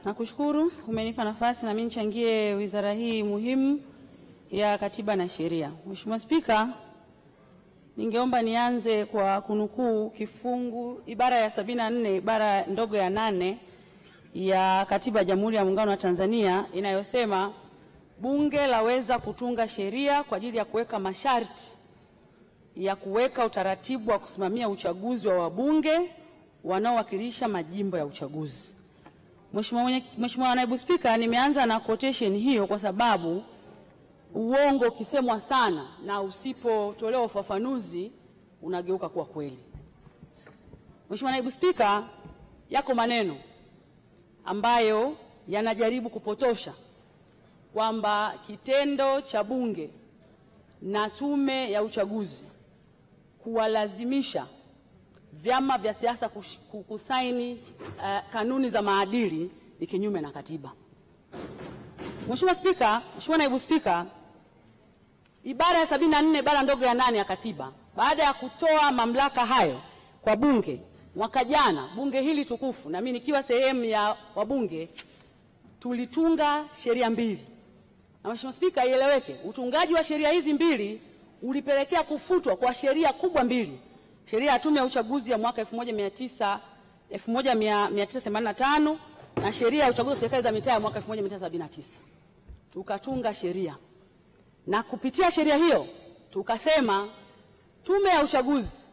Nakushukuru umenipa nafasi na mimi nichangie wizara hii muhimu ya Katiba na Sheria. Mheshimiwa Spika, ningeomba nianze kwa kunukuu kifungu ibara ya 74 ibara ndogo ya 8 ya Katiba ya Jamhuri ya Muungano wa Tanzania inayosema Bunge laweza kutunga sheria kwa ajili ya kuweka masharti ya kuweka utaratibu wa kusimamia uchaguzi wa wabunge wanaowakilisha majimbo ya uchaguzi. Mheshimiwa Naibu Spika, nimeanza na quotation hiyo kwa sababu uongo ukisemwa sana na usipotolewa ufafanuzi unageuka kuwa kweli. Mheshimiwa Naibu Spika, yako maneno ambayo yanajaribu kupotosha kwamba kitendo cha Bunge na Tume ya Uchaguzi kuwalazimisha vyama vya siasa kusaini kanuni za maadili ni kinyume na katiba. Mheshimiwa Naibu Spika, ibara ya 74 ibara ndogo ya 8 ya katiba, baada ya kutoa mamlaka hayo kwa Bunge mwaka jana, bunge hili tukufu na mimi nikiwa sehemu ya wabunge, tulitunga sheria mbili. Na Mheshimiwa Spika, ieleweke, utungaji wa sheria hizi mbili ulipelekea kufutwa kwa sheria kubwa mbili. Sheria ya Tume ya Uchaguzi ya mwaka 1985 na sheria ya uchaguzi wa serikali za mitaa ya mwaka 1979. Tukatunga sheria. Na kupitia sheria hiyo tukasema Tume ya Uchaguzi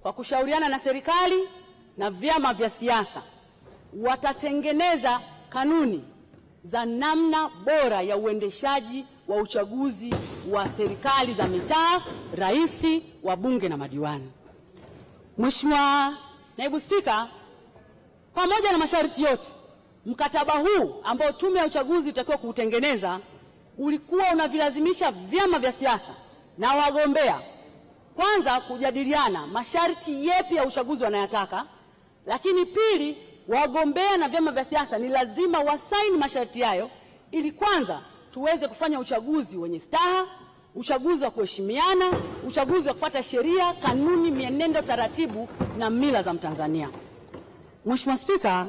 kwa kushauriana na serikali na vyama vya siasa watatengeneza kanuni za namna bora ya uendeshaji wa uchaguzi wa serikali za mitaa, rais, wabunge na madiwani. Mheshimiwa Naibu Spika, pamoja na masharti yote, mkataba huu ambao Tume ya Uchaguzi itakiwa kuutengeneza ulikuwa unavilazimisha vyama vya siasa na wagombea kwanza kujadiliana masharti yepi ya uchaguzi wanayataka, lakini pili, wagombea na vyama vya siasa ni lazima wasaini masharti hayo ili kwanza tuweze kufanya uchaguzi wenye staha, uchaguzi wa kuheshimiana, uchaguzi wa kufuata sheria, kanuni, mienendo, taratibu na mila za Mtanzania. Mheshimiwa Spika,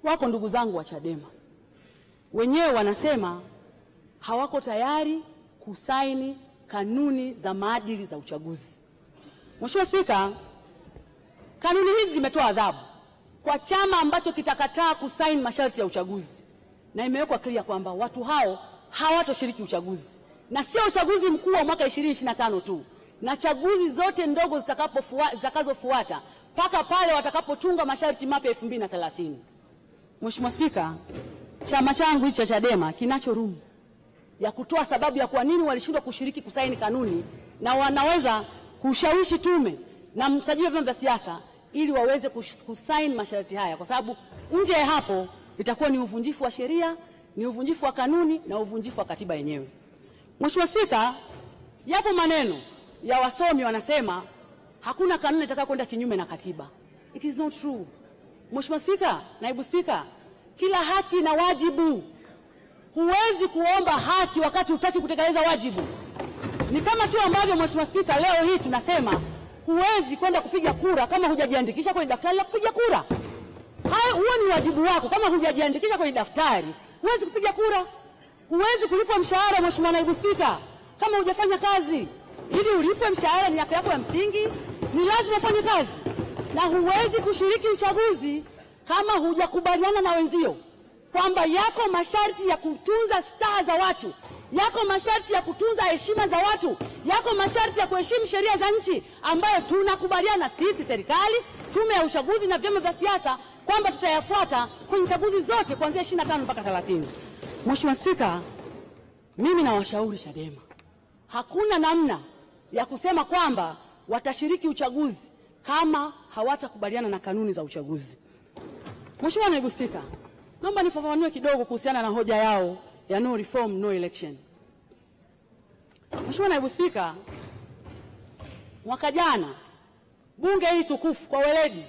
wako ndugu zangu wa Chadema wenyewe wanasema hawako tayari kusaini kanuni za maadili za uchaguzi. Mheshimiwa Spika, kanuni hizi zimetoa adhabu kwa chama ambacho kitakataa kusaini masharti ya uchaguzi, na imewekwa clear kwamba watu hao hawatoshiriki uchaguzi, na sio uchaguzi mkuu wa mwaka 2025 tu, na chaguzi zote ndogo zitakazofuata mpaka pale watakapotunga masharti mapya 2030. Mheshimiwa Spika, chama changu cha Chadema kinacho room ya kutoa sababu ya kwa nini walishindwa kushiriki kusaini kanuni, na wanaweza kushawishi tume na msajili wa vyama vya siasa ili waweze kusaini masharti haya, kwa sababu nje ya hapo itakuwa ni uvunjifu wa sheria, ni uvunjifu wa kanuni na uvunjifu wa katiba yenyewe. Mheshimiwa Spika, yapo maneno ya wasomi wanasema hakuna kanuni itakayokwenda kinyume na katiba. It is not true. Mheshimiwa Spika, Naibu Spika, kila haki na wajibu. Huwezi kuomba haki wakati hutaki kutekeleza wajibu. Ni kama tu ambavyo Mheshimiwa Spika, leo hii tunasema huwezi kwenda kupiga kura kama hujajiandikisha kwenye daftari la kupiga kura. Huo ni wajibu wako. Kama hujajiandikisha kwenye daftari, huwezi kupiga kura. Huwezi kulipwa mshahara, Mheshimiwa Naibu Spika, kama hujafanya kazi. Ili ulipwe mshahara miaka yako ya msingi, ni lazima ufanye kazi. Na huwezi kushiriki uchaguzi kama hujakubaliana na wenzio kwamba yako masharti ya kutunza staha za watu, yako masharti ya kutunza heshima za watu, yako masharti ya kuheshimu sheria za nchi ambayo tunakubaliana sisi serikali, Tume ya Uchaguzi na vyama vya siasa kwamba tutayafuata kwenye chaguzi zote kuanzia 25 mpaka 30. Mheshimiwa Spika, mimi na washauri Chadema, hakuna namna ya kusema kwamba watashiriki uchaguzi kama hawatakubaliana na kanuni za uchaguzi. Mheshimiwa Naibu Spika, naomba nifafanue kidogo kuhusiana na hoja yao ya no reform no election. Mheshimiwa Naibu Spika, mwaka jana bunge hili tukufu kwa weledi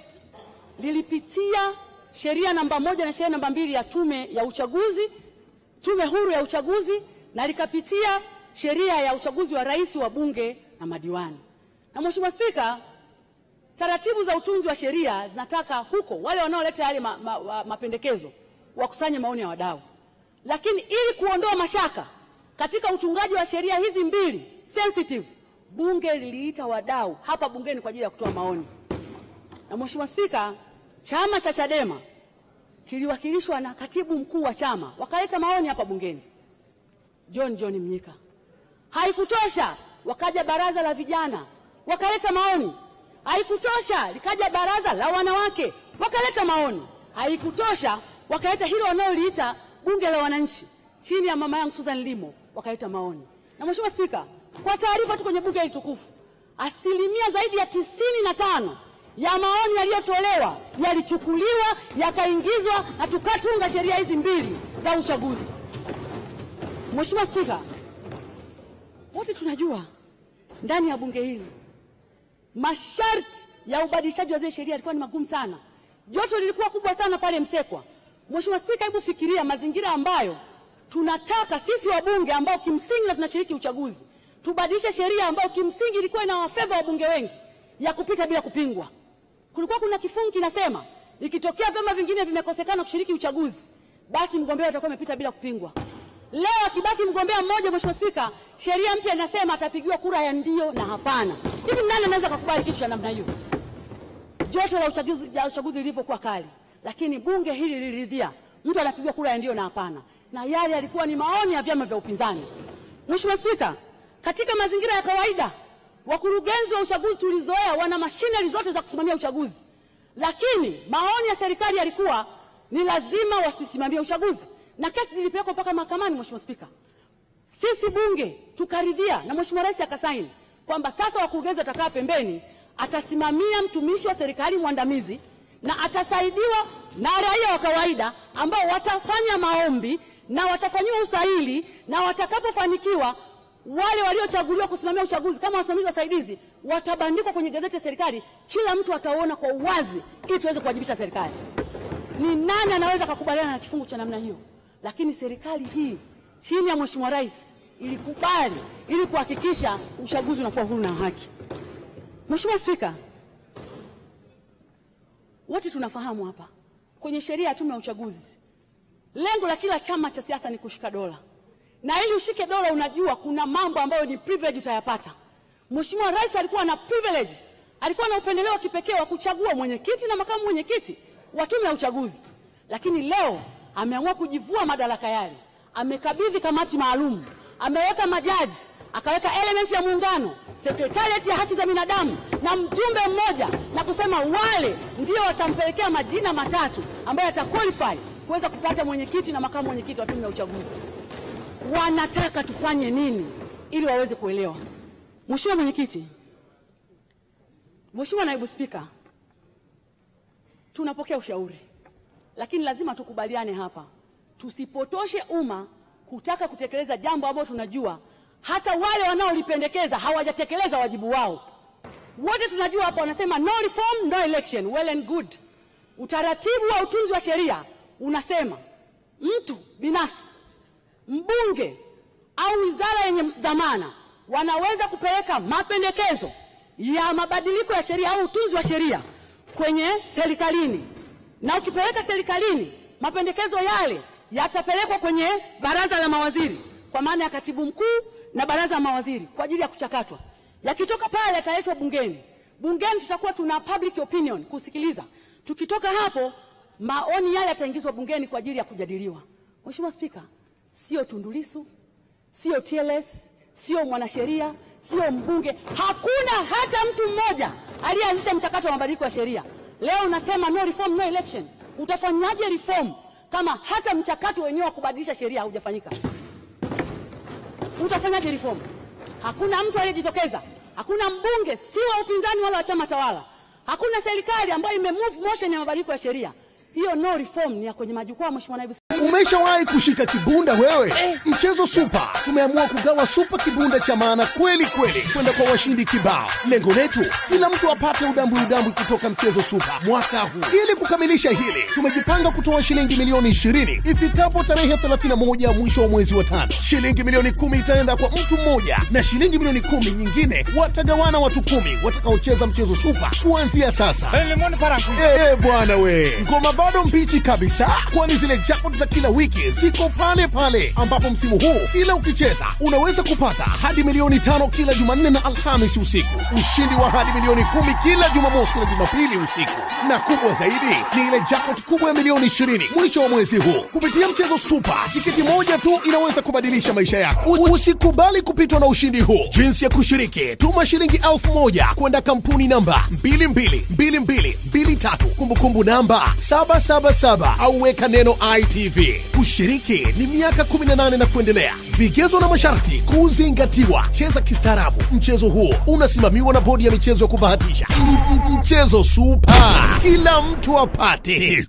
lilipitia sheria namba 1 na sheria namba 2 ya Tume ya Uchaguzi, Tume Huru ya Uchaguzi, na likapitia sheria ya uchaguzi wa rais, wa bunge na madiwani. Na Mheshimiwa Spika, taratibu za utunzi wa sheria zinataka huko wale wanaoleta yale mapendekezo wakusanye maoni ya wadau. Lakini ili kuondoa mashaka katika utungaji wa sheria hizi mbili sensitive, bunge liliita wadau hapa bungeni kwa ajili ya kutoa maoni. Na Mheshimiwa Spika, chama cha Chadema kiliwakilishwa na katibu mkuu wa chama, wakaleta maoni hapa bungeni, John Mnyika. Haikutosha, wakaja baraza la vijana wakaleta maoni. Haikutosha, likaja baraza la wanawake wakaleta maoni. Haikutosha, wakaleta hilo wanaoliita bunge la wananchi chini ya mama yangu Susan Limo wakaleta maoni. Na Mheshimiwa Spika, kwa taarifa tu kwenye bunge hili tukufu, asilimia zaidi ya 95 ya maoni yaliyotolewa yalichukuliwa yakaingizwa na tukatunga sheria hizi mbili za uchaguzi. Mheshimiwa Spika, wote tunajua ndani ya bunge hili masharti ya ubadilishaji wa zile sheria yalikuwa ni magumu sana. Joto lilikuwa kubwa sana pale Msekwa. Mheshimiwa Spika, hebu fikiria mazingira ambayo tunataka sisi wabunge ambao kimsingi na tunashiriki uchaguzi tubadilishe sheria ambayo kimsingi ilikuwa ina wafeva wabunge wengi ya kupita bila kupingwa. Kulikuwa kuna kifungu kinasema ikitokea vyama vingine vimekosekana kushiriki uchaguzi, basi mgombea atakuwa amepita bila kupingwa. Leo akibaki mgombea mmoja, Mheshimiwa Spika, sheria mpya inasema atapigiwa kura ya ndio na hapana. Hivi nani anaweza kukubali kitu cha namna hiyo? Joto la uchaguzi lilivyokuwa kali, lakini bunge hili liliridhia mtu anapigiwa kura ya ndio na hapana, na yale yalikuwa ni maoni ya vyama vya upinzani. Mheshimiwa Spika, katika mazingira ya kawaida wakurugenzi wa uchaguzi tulizoea wana machinery zote za kusimamia uchaguzi, lakini maoni ya serikali yalikuwa ni lazima wasisimamie uchaguzi, na kesi zilipelekwa mpaka mahakamani. Mheshimiwa Spika, sisi bunge tukaridhia na Mheshimiwa Rais akasaini kwamba sasa wakurugenzi watakaa pembeni, atasimamia mtumishi wa serikali mwandamizi na atasaidiwa na raia wa kawaida ambao watafanya maombi na watafanyiwa usaili, na watakapofanikiwa wale waliochaguliwa kusimamia uchaguzi kama wasimamizi wasaidizi watabandikwa kwenye gazeti ya serikali, kila mtu ataona kwa uwazi ili tuweze kuwajibisha serikali. Ni nani anaweza kukubaliana na kifungu cha namna hiyo? Lakini serikali hii chini ya Mheshimiwa Rais ilikubali ili kuhakikisha uchaguzi unakuwa huru na haki. Mheshimiwa Spika, wote tunafahamu hapa kwenye sheria ya tume ya uchaguzi lengo la kila chama cha siasa ni kushika dola, na ili ushike dola unajua kuna mambo ambayo ni privilege utayapata. Mheshimiwa Rais alikuwa na privilege, alikuwa na upendeleo wa kipekee wa kuchagua mwenyekiti na makamu mwenyekiti wa tume ya uchaguzi, lakini leo ameamua kujivua madaraka yale. Amekabidhi kamati maalum, ameweka majaji, akaweka element ya muungano, secretariat ya haki za binadamu na mjumbe mmoja, na kusema wale ndio watampelekea majina matatu ambayo yataqualify kuweza kupata mwenyekiti na makamu mwenyekiti wa tume ya uchaguzi. Wanataka tufanye nini ili waweze kuelewa? Mheshimiwa Mwenyekiti, Mheshimiwa Naibu Spika, tunapokea ushauri, lakini lazima tukubaliane hapa, tusipotoshe umma kutaka kutekeleza jambo ambalo tunajua hata wale wanaolipendekeza hawajatekeleza wajibu wao. Wote tunajua hapa wanasema no reform no election. Well and good. Utaratibu wa utunzi wa sheria unasema mtu binafsi, mbunge au wizara yenye dhamana wanaweza kupeleka mapendekezo ya mabadiliko ya sheria au utunzi wa sheria kwenye serikalini, na ukipeleka serikalini mapendekezo yale yatapelekwa kwenye baraza la mawaziri kwa maana ya katibu mkuu na baraza la mawaziri kwa ajili ya kuchakatwa. Yakitoka pale yataletwa bungeni. Bungeni tutakuwa tuna public opinion kusikiliza. Tukitoka hapo maoni yale yataingizwa bungeni kwa ajili ya kujadiliwa. Mheshimiwa Spika, sio Tundu Lissu, sio TLS, sio mwanasheria, sio mbunge, hakuna hata mtu mmoja aliyeanzisha mchakato wa mabadiliko ya sheria. Leo unasema no reform no election. Utafanyaje reform kama hata mchakato wenyewe wa kubadilisha sheria haujafanyika? Utafanyaje reform? Hakuna mtu aliyejitokeza, hakuna mbunge si wa upinzani wala wa chama tawala, hakuna serikali ambayo imemove motion ya mabadiliko ya sheria. Hiyo no reform ni ya kwenye majukwaa. Mheshimiwa Naibu Umeshawahi kushika kibunda wewe? Mchezo Super tumeamua kugawa super kibunda cha maana kweli kweli kwenda kwa washindi kibao. Lengo letu kila mtu apate udambwi kutoka mchezo Super mwaka huu. Ili kukamilisha hili, tumejipanga kutoa shilingi milioni 20 ifikapo tarehe 31 mwisho wa mwezi wa 5. Shilingi milioni 10 itaenda kwa mtu mmoja na shilingi milioni 10 nyingine watagawana watu 10 watakaocheza mchezo Super kuanzia sasa. Bwana we, ngoma bado mbichi kabisa, kwani zile jackpot za kila wiki ziko pale pale, ambapo msimu huu kila ukicheza unaweza kupata hadi milioni 5 kila Jumanne na Alhamisi usiku, ushindi wa hadi milioni 10 kila Jumamosi na Jumapili usiku, na kubwa zaidi ni ile jackpot kubwa ya milioni 20 mwisho wa mwezi huu. Kupitia mchezo Super, tiketi moja tu inaweza kubadilisha maisha yako. Usikubali kupitwa na ushindi huu. Jinsi ya kushiriki: tuma shilingi 1000 kwenda kampuni namba 222223, kumbukumbu namba 777, au weka neno ITV. Kushiriki ni miaka 18 na kuendelea. Vigezo na masharti kuzingatiwa. Cheza kistaarabu. Mchezo huo unasimamiwa na bodi ya michezo ya kubahatisha. Mchezo Super, kila mtu apate.